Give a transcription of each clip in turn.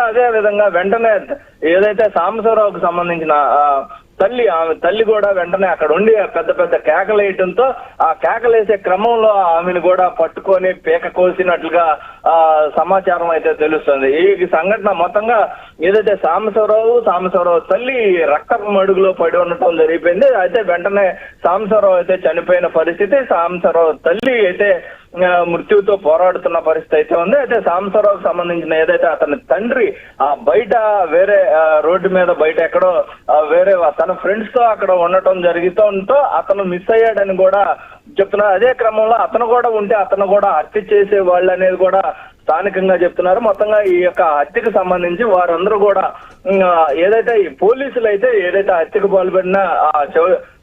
అదే విధంగా వెంటనే ఏదైతే సాంబశివరావుకు సంబంధించిన ఆమె తల్లి కూడా వెంటనే అక్కడ ఉండి పెద్ద పెద్ద కేకలేయటంతో ఆ కేకలేసే క్రమంలో ఆమెను కూడా పట్టుకొని పీక కోసినట్లుగా సమాచారం అయితే తెలుస్తుంది. ఈ సంఘటన మొత్తంగా ఏదైతే సాంబశివరావు తల్లి రక్తపు మడుగులో పడి ఉండటం జరిగిపోయింది. అయితే వెంటనే సాంబశివరావు అయితే చనిపోయిన పరిస్థితి, సాంబశివరావు తల్లి అయితే మృత్యువుతో పోరాడుతున్న పరిస్థితి అయితే ఉంది. అయితే సాంబశివరావుకు సంబంధించిన ఏదైతే అతని తండ్రి బయట వేరే రోడ్డు మీద బయట ఎక్కడో వేరే తన ఫ్రెండ్స్ తో అక్కడ ఉండటం జరుగుతుంటో అతను మిస్ అయ్యాడని కూడా చెప్తున్నారు. అదే క్రమంలో అతను కూడా ఉంటే అతను కూడా హత్య చేసే వాళ్ళు అనేది కూడా స్థానికంగా చెప్తున్నారు. మొత్తంగా ఈ యొక్క హత్యకు సంబంధించి వారందరూ కూడా ఏదైతే ఈ పోలీసులు అయితే ఏదైతే హత్యకు పాల్పడిన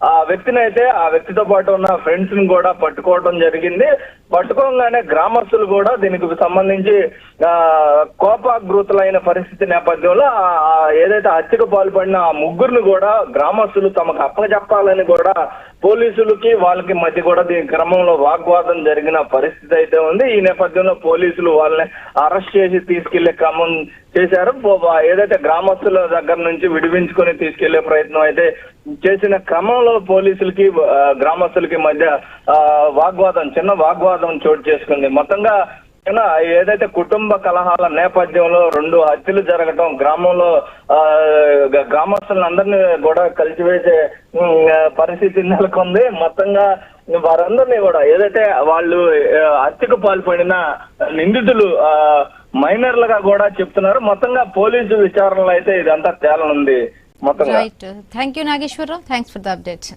ఆ వ్యక్తిని అయితే ఆ వ్యక్తితో పాటు ఉన్న ఫ్రెండ్స్ ని కూడా పట్టుకోవడం జరిగింది. పట్టుకోగానే గ్రామస్తులు కూడా దీనికి సంబంధించి కోపాగ్రూతులైన పరిస్థితి నేపథ్యంలో ఏదైతే హత్యకు పాల్పడిన ఆ ముగ్గురిని కూడా గ్రామస్తులు తమకు అప్పచెప్పాలని కూడా పోలీసులకి వాళ్ళకి మధ్య కూడా దీని క్రమంలో వాగ్వాదం జరిగిన పరిస్థితి అయితే ఉంది. ఈ నేపథ్యంలో పోలీసులు వాళ్ళని అరెస్ట్ చేసి తీసుకెళ్లే క్రమం చేశారు. ఏదైతే గ్రామస్తుల దగ్గర నుంచి విడిపించుకొని తీసుకెళ్లే ప్రయత్నం అయితే చేసిన క్రమంలో పోలీసులకి గ్రామస్తులకి మధ్య చిన్న వాగ్వాదం చోటు చేసుకుంది. మొత్తంగా ఏదైతే కుటుంబ కలహాల నేపథ్యంలో 2 హత్యలు జరగటం గ్రామంలో గ్రామస్తులందరినీ కూడా కలిసివేసే పరిస్థితి నెలకొంది. మొత్తంగా వారందరినీ కూడా ఏదైతే వాళ్ళు హత్యకు పాల్పడిన నిందితులు మైనర్లుగా కూడా చెప్తున్నారు. మొత్తంగా పోలీసు విచారణలో అయితే ఇదంతా తేలనుంది. మొత్తంగా thank you Nageswararao, thanks for the updates.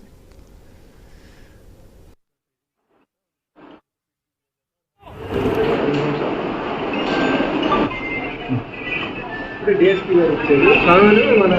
DSP గారు వచ్చారు మన